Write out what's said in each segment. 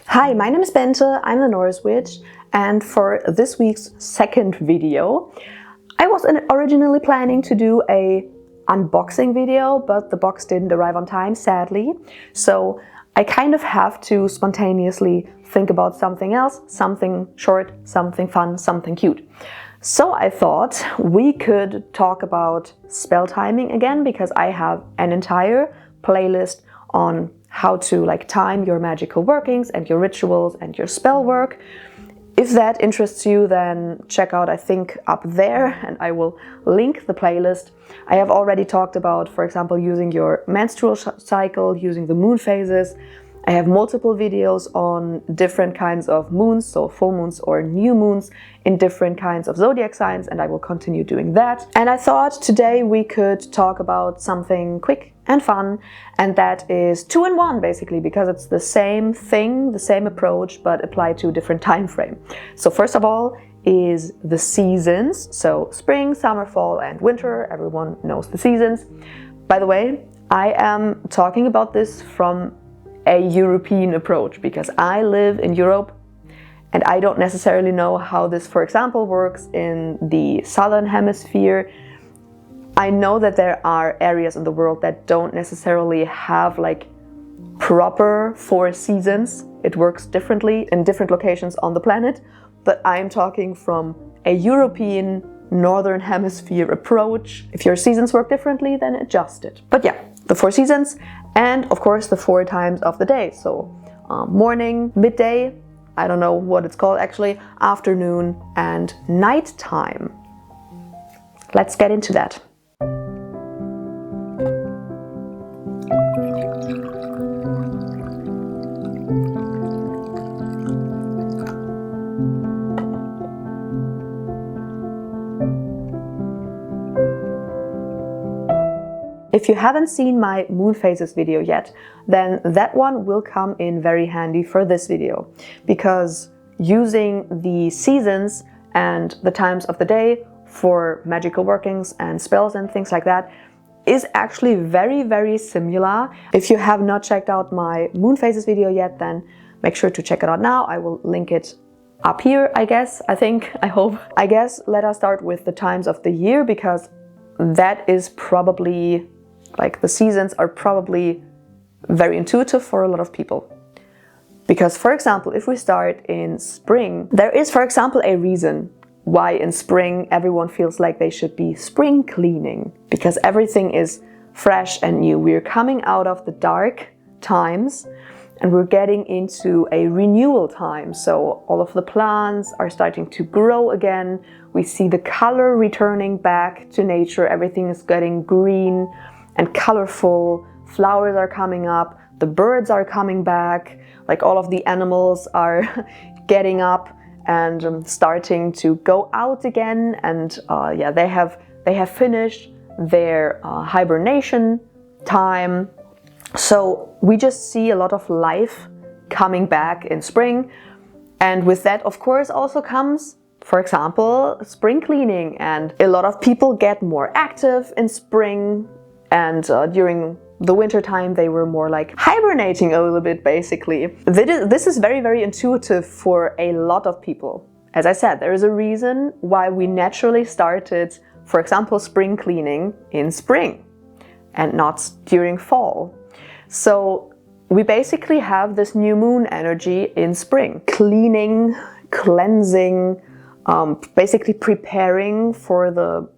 Hi, my name is Bente, I'm the Norse Witch, and for this week's second video, I was originally planning to do a unboxing video, but the box didn't arrive on time, sadly. So I kind of have to spontaneously think about something else, something short, something fun, something cute. So I thought we could talk about spell timing again, because I have an entire playlist on how to time your magical workings and your rituals and your spell work. If that interests you, then check out, I think, up there, and I will link the playlist. I have already talked about, for example, using your menstrual cycle, using the moon phases. I have multiple videos on different kinds of moons, so full moons or new moons in different kinds of zodiac signs, and I will continue doing that. And I thought today we could talk about something quick and fun, and that is 2-in-1 basically, because it's the same thing, the same approach, but applied to a different time frame. So first of all is the seasons, so spring, summer, fall, and winter. Everyone knows the seasons. By the way, I am talking about this from a European approach, because I live in Europe and I don't necessarily know how this, for example, works in the southern hemisphere. I know that there are areas in the world that don't necessarily have proper 4 seasons. It works differently in different locations on the planet, but I'm talking from a European northern hemisphere approach. If your seasons work differently, then adjust it. But yeah, the 4 seasons, and of course the 4 times of the day. So morning, midday, I don't know what it's called actually, afternoon, and night time. Let's get into that. If you haven't seen my moon phases video yet, then that one will come in very handy for this video, because using the seasons and the times of the day for magical workings and spells and things like that is actually very, very similar. If you have not checked out my moon phases video yet, then make sure to check it out now. I will link it up here, I guess, I hope. I guess let us start with the times of the year, because that is probably the seasons are probably very intuitive for a lot of people. Because, for example, if we start in spring, there is, for example, a reason why in spring everyone feels like they should be spring cleaning, because everything is fresh and new. We're coming out of the dark times and we're getting into a renewal time. So all of the plants are starting to grow again. We see the color returning back to nature. Everything is getting green and colorful. Flowers are coming up, the birds are coming back, all of the animals are getting up and starting to go out again, and yeah, they have finished their hibernation time. So we just see a lot of life coming back in spring, and with that of course also comes, for example, spring cleaning, and a lot of people get more active in spring. And during the winter time, they were more hibernating a little bit, basically. This is very, very intuitive for a lot of people. As I said, there is a reason why we naturally started, for example, spring cleaning in spring and not during fall. So we basically have this new moon energy in spring. Cleaning, cleansing, basically preparing for the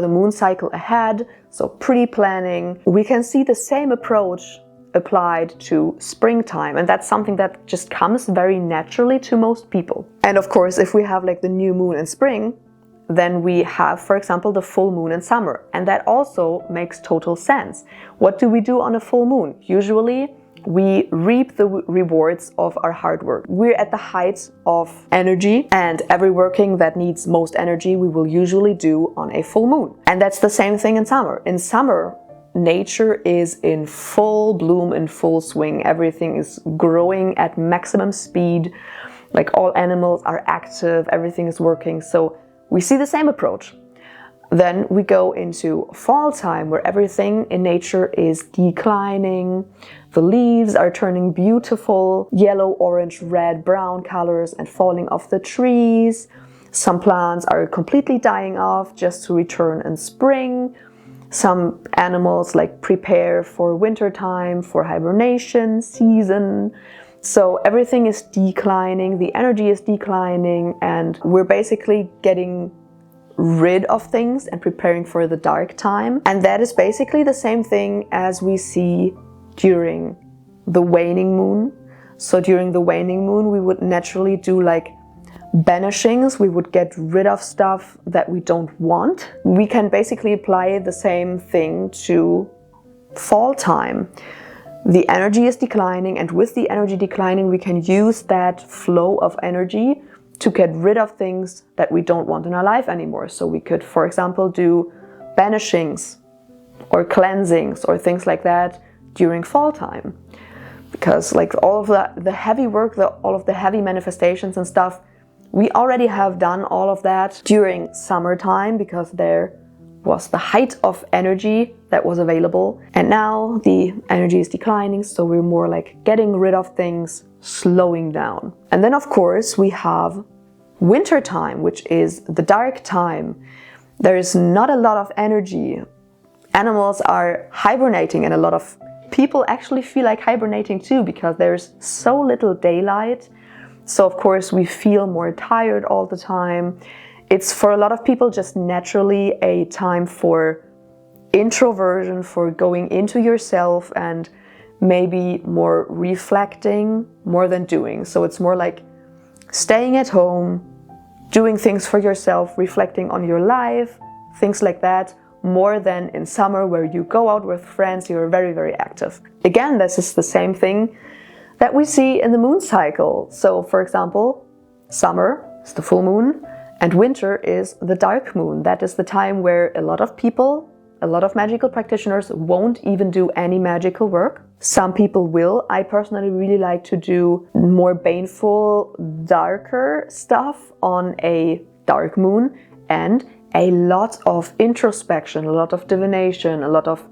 moon cycle ahead, so pre-planning. We can see the same approach applied to springtime, and that's something that just comes very naturally to most people. And of course, if we have the new moon in spring, then we have, for example, the full moon in summer, and that also makes total sense. What do we do on a full moon? Usually we reap the rewards of our hard work. We're at the height of energy, and every working that needs most energy we will usually do on a full moon. And that's the same thing in summer. In summer, nature is in full bloom, in full swing. Everything is growing at maximum speed. All animals are active, everything is working. So we see the same approach. Then we go into fall time, where everything in nature is declining. The leaves are turning beautiful yellow, orange, red, brown colors and falling off the trees. Some plants are completely dying off just to return in spring. Some animals like prepare for winter time, for hibernation season. So everything is declining, the energy is declining, and we're basically getting rid of things and preparing for the dark time. And that is basically the same thing as we see during the waning moon. So during the waning moon, we would naturally do like banishings. We would get rid of stuff that we don't want. We can basically apply the same thing to fall time. The energy is declining, and with the energy declining, we can use that flow of energy to get rid of things that we don't want in our life anymore. So we could, for example, do banishings or cleansings or things like that during fall time. Because like all of the heavy work, all of the heavy manifestations and stuff, we already have done all of that during summertime, because there was the height of energy that was available. And now the energy is declining, so we're more like getting rid of things, slowing down. And then of course we have winter time, which is the dark time. There is not a lot of energy. Animals are hibernating, and a lot of people actually feel like hibernating too, because there's so little daylight. So of course we feel more tired all the time. It's for a lot of people just naturally a time for introversion, for going into yourself and maybe more reflecting more than doing. So it's more like staying at home, doing things for yourself, reflecting on your life, things like that, more than in summer where you go out with friends, you're very, very active. Again, this is the same thing that we see in the moon cycle. So for example, summer is the full moon, and winter is the dark moon. That is the time where a lot of people, a lot of magical practitioners won't even do any magical work. Some people will. I personally really like to do more baneful, darker stuff on a dark moon, and a lot of introspection, a lot of divination, a lot of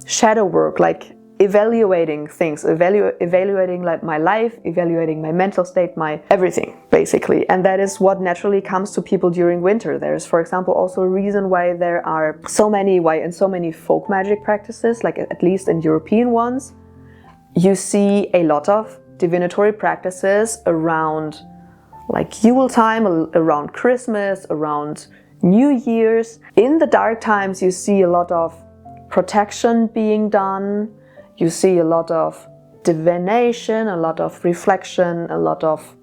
shadow work, like evaluating things, evaluating like my life, evaluating my mental state, my everything basically. And that is what naturally comes to people during winter. There's, for example, also a reason why there are so many folk magic practices, like at least in European ones, you see a lot of divinatory practices around like Yule time, around Christmas, around New Year's. In the dark times you see a lot of protection being done. You see a lot of divination, a lot of reflection, a lot of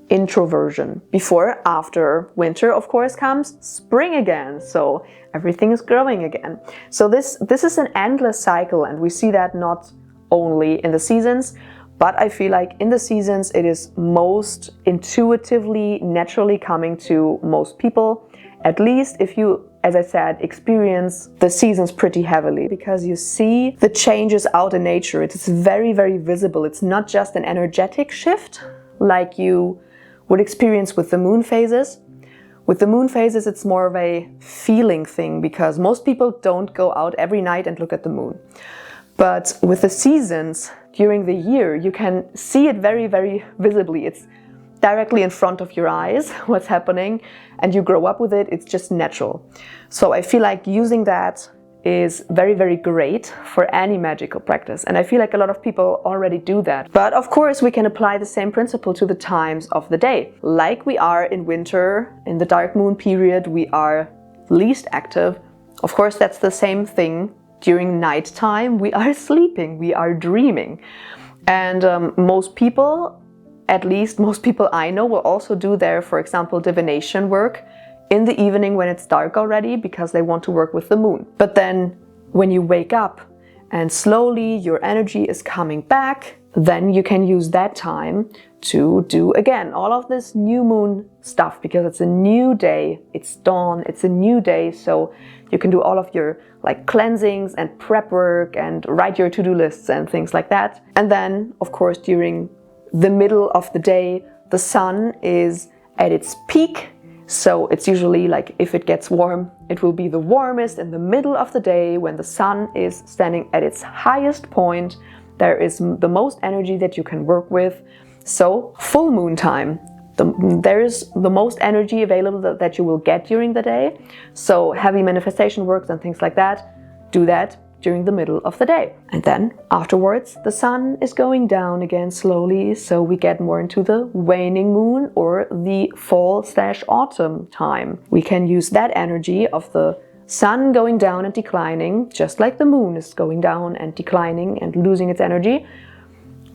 introversion. Before, after winter, of course, comes spring again. So everything is growing again. So this is an endless cycle, and we see that not only in the seasons, but I feel like in the seasons it is most intuitively, naturally coming to most people. At least if you, as I said, experience the seasons pretty heavily, because you see the changes out in nature. It is very, very visible. It's not just an energetic shift like you would experience with the moon phases. With the moon phases, it's more of a feeling thing, because most people don't go out every night and look at the moon. But with the seasons during the year, you can see it very, very visibly. It's directly in front of your eyes, what's happening, and you grow up with it. It's just natural. So I feel like using that is very, very great for any magical practice. And I feel like a lot of people already do that. But of course, we can apply the same principle to the times of the day. Like we are in winter, in the dark moon period, we are least active. Of course, that's the same thing during nighttime. We are sleeping, we are dreaming. And most people, at least most people I know, will also do their, for example, divination work in the evening when it's dark already, because they want to work with the moon. But then when you wake up and slowly your energy is coming back, then you can use that time to do again all of this new moon stuff, because it's a new day, it's dawn, it's a new day. So you can do all of your like cleansings and prep work and write your to-do lists and things like that. And then of course during the middle of the day, the sun is at its peak, So it's usually like if it gets warm, it will be the warmest in the middle of the day when the sun is standing at its highest point. There is the most energy that you can work with. So full moon time, there is the most energy available that you will get during the day. So heavy manifestation works and things like that, do that during the middle of the day. And then afterwards, the sun is going down again slowly, so we get more into the waning moon or the fall/autumn time. We can use that energy of the sun going down and declining, just like the moon is going down and declining and losing its energy.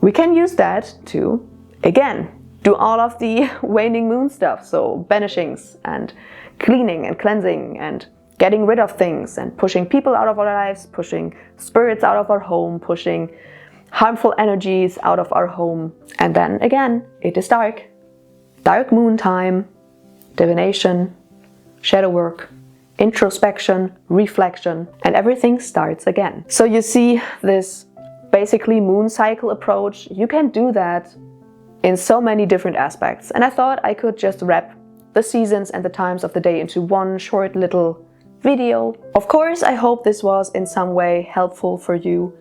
We can use that to, again, do all of the waning moon stuff, so banishings and cleaning and cleansing and getting rid of things and pushing people out of our lives, pushing spirits out of our home, pushing harmful energies out of our home. And then again, it is dark. Dark moon time, divination, shadow work, introspection, reflection, and everything starts again. So you see this basically moon cycle approach. You can do that in so many different aspects. And I thought I could just wrap the seasons and the times of the day into one short little video. Of course, I hope this was in some way helpful for you.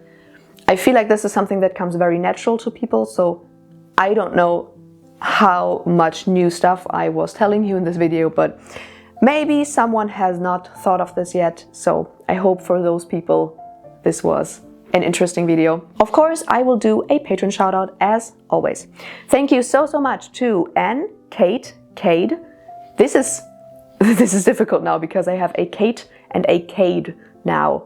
I feel like this is something that comes very natural to people, so I don't know how much new stuff I was telling you in this video, but maybe someone has not thought of this yet, so I hope for those people this was an interesting video. Of course, I will do a patron shout out as always. Thank you so much to Anne, Kate, Cade. This is difficult now because I have a Kate and a Cade now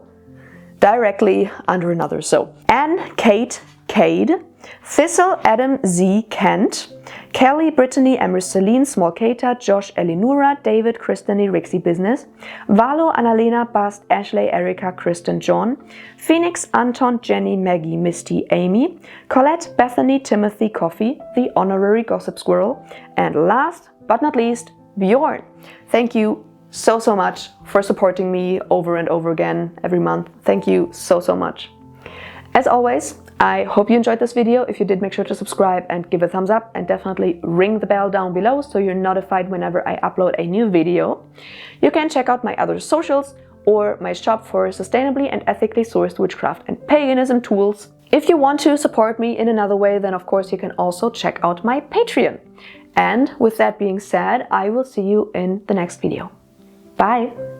directly under another. So Anne, Kate, Cade, Thistle, Adam, Z, Kent, Kelly, Brittany, Emerceline, Smolkata, Josh, Elinura, David, Kristany, Rixie Business, Valo, Annalena, Bast, Ashley, Erica, Kristen, John, Phoenix, Anton, Jenny, Maggie, Misty, Amy, Colette, Bethany, Timothy, Coffee, the Honorary Gossip Squirrel, and last but not least, Bjorn. Thank you so much for supporting me over and over again every month. Thank you so much. As always, I hope you enjoyed this video. If you did, make sure to subscribe and give a thumbs up, and definitely ring the bell down below so you're notified whenever I upload a new video. You can check out my other socials or my shop for sustainably and ethically sourced witchcraft and paganism tools. If you want to support me in another way, then of course you can also check out my Patreon. And with that being said, I will see you in the next video. Bye!